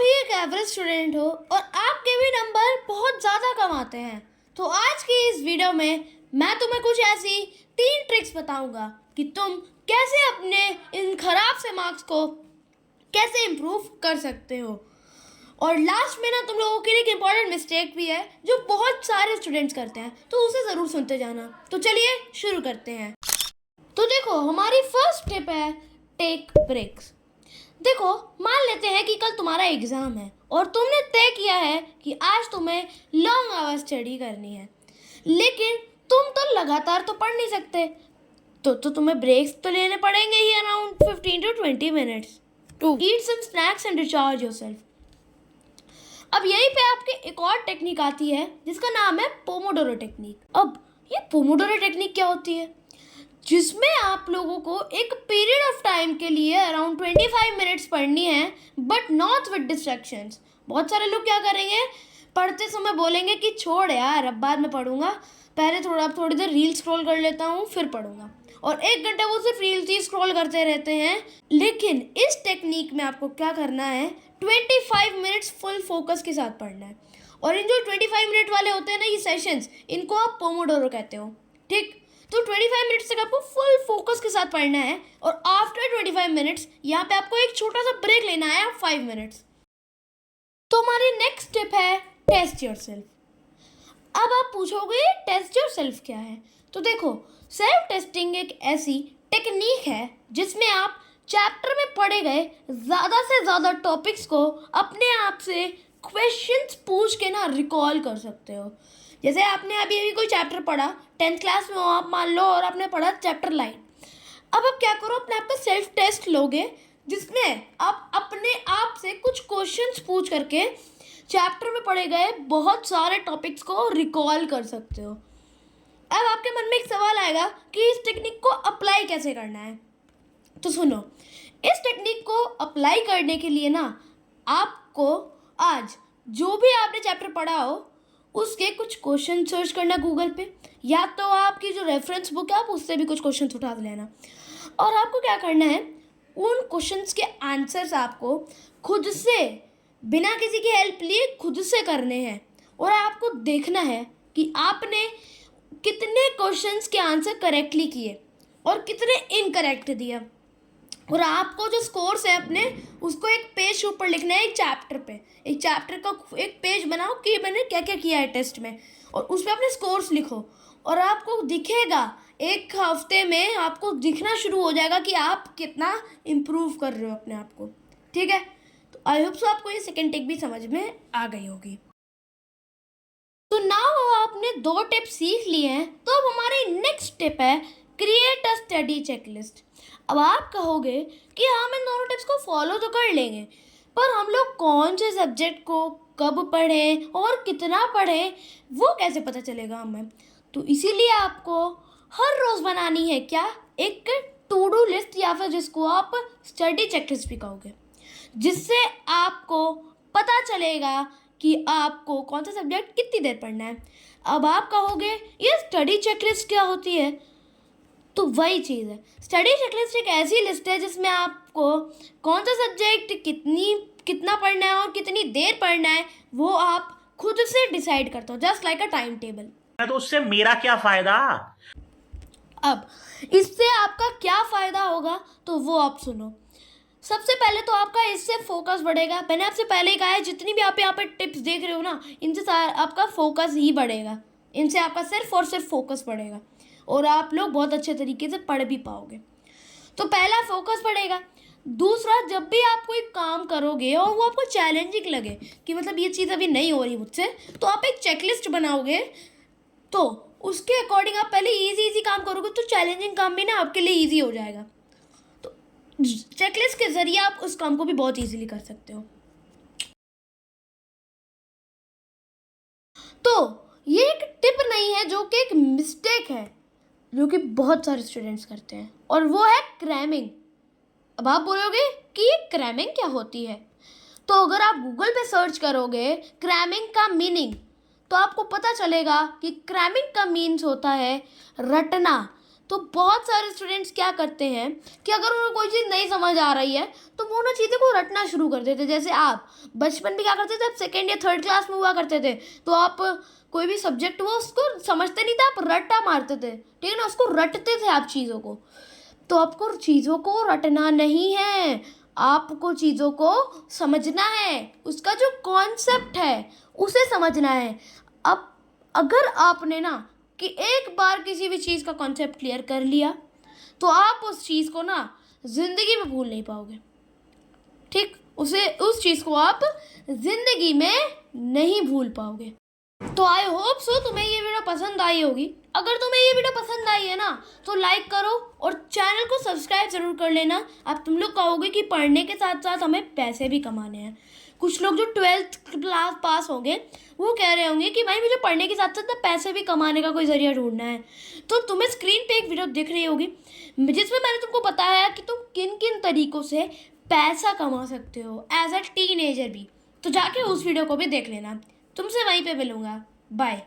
भी एक average student हो और आपके भी नंबर बहुत ज़्यादा कम आते हैं तो आज की इस वीडियो में मैं तुम्हें कुछ ऐसी 3 ट्रिक्स बताऊंगा कि तुम कैसे अपने इन खराब से मार्क्स को कैसे इम्प्रूव कर सकते हो। और लास्ट में ना तुम लोगों के लिए एक इम्पॉर्टेंट मिस्टेक भी है जो बहुत सारे स्टूडेंट्स करते हैं, तो उसे ज़रूर सुनते जाना। तो चलिए शुरू करते हैं। तो देखो, हमारी फर्स्ट टिप है टेक ब्रेक्स। देखो, मान लेते हैं कि कल तुम्हारा एग्ज़ाम है और तुमने तय किया है कि आज तुम्हें लॉन्ग आवर्स स्टडी करनी है, लेकिन तुम तो लगातार तो पढ़ नहीं सकते, तो तुम्हें ब्रेक्स तो लेने पड़ेंगे ही, around 15 to 20 minutes to eat some snacks and recharge yourself. अब यहीं पे आपके एक और टेक्निक आती है जिसका नाम है पोमोडोरो टेक्निक। अब ये पोमोडोरो टेक्निक क्या होती है? जिसमें आप लोगों को एक पीरियड ऑफ टाइम के लिए अराउंड 25 मिनट्स पढ़नी है, बट नॉट विद डिस्ट्रैक्शंस। बहुत सारे लोग क्या करेंगे, पढ़ते समय बोलेंगे कि छोड़ यार, अब बाद में पढ़ूंगा, पहले थोड़ी देर रील स्क्रॉल कर लेता हूँ फिर पढ़ूंगा, और 1 घंटा वो सिर्फ रील्स ही स्क्रॉल करते रहते हैं। लेकिन इस टेक्निक में आपको क्या करना है, 25 मिनट्स फुल फोकस के साथ पढ़ना है। और इन जो 25 मिनट वाले होते हैं ना, ये सेशंस, इनको आप पोमोडोरो कहते हो, ठीक? तो 25 मिनट्स तक आपको फुल फोकस के साथ पढ़ना है और आफ्टर 25 मिनट्स यहाँ पे आपको एक छोटा सा ब्रेक लेना है, 5 मिनट्स। तो हमारी नेक्स्ट टिप है टेस्ट योरसेल्फ। अब आप पूछोगे टेस्ट योरसेल्फ क्या है? तो देखो, सेल्फ टेस्टिंग एक ऐसी टेक्निक है जिसमें आप चैप्टर में पढ़े गए ज़्यादा से ज़्यादा टॉपिक्स को अपने आप से क्वेश्चंस पूछ के ना रिकॉल कर सकते हो। जैसे आपने अभी कोई चैप्टर पढ़ा, 10th क्लास में हो आप मान लो, और आपने पढ़ा चैप्टर लाइन। अब आप क्या करो, अपने आप का सेल्फ टेस्ट लोगे जिसमें आप अपने आप से कुछ क्वेश्चंस पूछ करके चैप्टर में पढ़े गए बहुत सारे टॉपिक्स को रिकॉल कर सकते हो। अब आपके मन में एक सवाल आएगा कि इस टेक्निक को अप्लाई कैसे करना है। तो सुनो, इस टेक्निक को अप्लाई करने के लिए ना आपको आज जो भी आपने चैप्टर पढ़ा हो उसके कुछ क्वेश्चन सर्च करना गूगल पे, या तो आपकी जो रेफरेंस बुक है आप उससे भी कुछ क्वेश्चन उठा लेना। और आपको क्या करना है, उन क्वेश्चंस के आंसर्स आपको खुद से बिना किसी की हेल्प लिए खुद से करने हैं, और आपको देखना है कि आपने कितने क्वेश्चंस के आंसर करेक्टली किए और कितने इनकरेक्ट दिया। और आपको जो स्कोर्स है अपने, उसको एक पेज ऊपर लिखना है, एक चैप्टर पे, एक चैप्टर का एक पेज बनाओ कि मैंने क्या क्या किया है टेस्ट में, और उस पर अपने स्कोर्स लिखो। और आपको दिखेगा, एक हफ्ते में आपको दिखना शुरू हो जाएगा कि आप कितना इम्प्रूव कर रहे हो अपने आप को, ठीक है? तो आई होप सो आपको ये सेकेंड टिप भी समझ में आ गई होगी। तो नाउ आपने 2 टिप सीख लिए हैं, तो अब हमारी नेक्स्ट टिप है क्रिएट अ स्टडी चेकलिस्ट। अब आप कहोगे कि हम इन दोनों टिप्स को फॉलो तो कर लेंगे, पर हम लोग कौन से सब्जेक्ट को कब पढ़ें और कितना पढ़ें वो कैसे पता चलेगा हमें? तो इसीलिए आपको हर रोज़ बनानी है क्या, एक टू डू लिस्ट, या फिर जिसको आप स्टडी चेकलिस्ट भी कहोगे, जिससे आपको पता चलेगा कि आपको कौन सा सब्जेक्ट कितनी देर पढ़ना है। अब आप कहोगे ये स्टडी चेकलिस्ट क्या होती है? तो वही चीज़ है, स्टडी चेकलिस्ट एक ऐसी लिस्ट है जिसमें आपको कौन सा सब्जेक्ट कितना पढ़ना है और कितनी देर पढ़ना है वो आप खुद से डिसाइड करते हो, just like a time table. तो उससे मेरा क्या फायदा? अब इससे आपका क्या फ़ायदा होगा तो वो आप सुनो। सबसे पहले तो आपका इससे फोकस बढ़ेगा। मैंने आपसे पहले ही कहा है, जितनी भी आप यहाँ पे टिप्स देख रहे हो ना, इनसे आपका फोकस ही बढ़ेगा, इनसे आपका सिर्फ और सिर्फ फोकस बढ़ेगा और आप लोग बहुत अच्छे तरीके से पढ़ भी पाओगे। तो पहला फोकस बढ़ेगा। दूसरा, जब भी आप कोई काम करोगे और वो आपको चैलेंजिंग लगे कि मतलब ये चीज़ अभी नहीं हो रही मुझसे, तो आप एक चेकलिस्ट बनाओगे, तो उसके अकॉर्डिंग आप पहले इजी काम करोगे तो चैलेंजिंग काम भी ना आपके लिए इजी हो जाएगा। तो चेकलिस्ट के ज़रिए आप उस काम को भी बहुत इजीली कर सकते हो। तो ये एक टिप नहीं है, जो कि एक मिस्टेक है जो कि बहुत सारे स्टूडेंट्स करते हैं, और वो है क्रैमिंग। अब आप बोलोगे कि ये क्रैमिंग क्या होती है? तो अगर आप गूगल पे सर्च करोगे क्रैमिंग का मीनिंग, तो आपको पता चलेगा कि क्रैमिंग का मीन्स होता है रटना, तो बहुत सारे स्टूडेंट्स क्या करते हैं कि अगर उन्हें कोई चीज़ नहीं समझ आ रही है तो वो ना चीज़ों को रटना शुरू कर देते। जैसे आप बचपन में क्या करते थे, आप सेकेंड या थर्ड क्लास में हुआ करते थे, तो आप कोई भी सब्जेक्ट हुआ उसको समझते नहीं था, आप रट्टा मारते थे, ठीक है ना, उसको रटते थे आप चीज़ों को। तो आपको चीज़ों को रटना नहीं है, आपको चीज़ों को समझना है, उसका जो कॉन्सेप्ट है उसे समझना है। अब अगर आपने ना कि एक बार किसी भी चीज़ का कॉन्सेप्ट क्लियर कर लिया तो आप उस चीज़ को ना ज़िंदगी में भूल नहीं पाओगे, ठीक, उस चीज़ को आप ज़िंदगी में नहीं भूल पाओगे। तो आई होप सो तुम्हें ये वीडियो पसंद आई होगी। अगर तुम्हें ये वीडियो पसंद आई है ना तो लाइक करो और चैनल को सब्सक्राइब ज़रूर कर लेना। अब तुम लोग कहोगे कि पढ़ने के साथ साथ हमें पैसे भी कमाने हैं। कुछ लोग जो 12th क्लास पास होंगे वो कह रहे होंगे कि भाई मुझे पढ़ने के साथ साथ ना पैसे भी कमाने का कोई ज़रिया ढूंढना है। तो तुम्हें स्क्रीन पे एक वीडियो दिख रही होगी जिसमें मैंने तुमको बताया कि तुम किन किन तरीक़ों से पैसा कमा सकते हो एज अ टीनेजर भी। तो जाके उस वीडियो को भी देख लेना। तुमसे वहीं पे मिलूँगा। बाय।